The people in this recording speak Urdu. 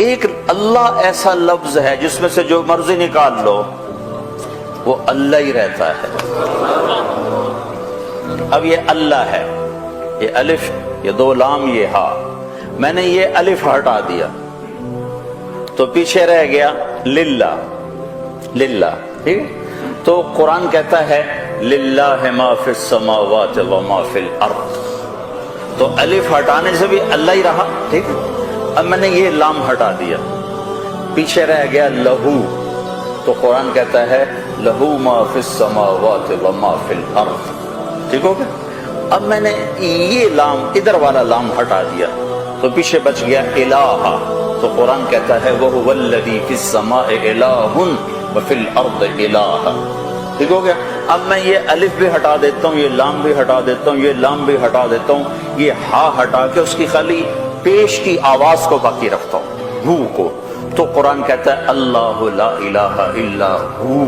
ایک اللہ ایسا لفظ ہے جس میں سے جو مرضی نکال لو وہ اللہ ہی رہتا ہے. اب یہ اللہ ہے، یہ الف، یہ دو لام، یہ ہا، میں نے یہ الف ہٹا دیا تو پیچھے رہ گیا للہ. للہ ٹھیک ہے. تو قرآن کہتا ہے للہ ما فی السماوات وما فی الارض، تو الف ہٹانے سے بھی اللہ ہی رہا. ٹھیک ہے. اب میں نے یہ لام ہٹا دیا، پیچھے رہ گیا لہو، تو قرآن کہتا ہے لہو ما فی السماوات وما فی الارض. ٹھیک ہو گیا. اب میں نے یہ لام، ادھر والا لام ہٹا دیا تو پیچھے بچ گیا الہ، تو قرآن کہتا ہے وَهُوَ الَّذِي فِي السَّمَاءِ إِلَٰهٌ وَفِي الْأَرْضِ إِلَٰهٌ. ٹھیک ہو گیا. اب میں یہ الف بھی ہٹا دیتا ہوں، یہ لام بھی ہٹا دیتا ہوں، یہ لام بھی ہٹا دیتا ہوں، یہ ہا ہٹا کے اس کی خالی پیش کی آواز کو باقی رکھتا ہوں، ہو کو. تو قرآن کہتا ہے اللہ لا الہ الا ہو.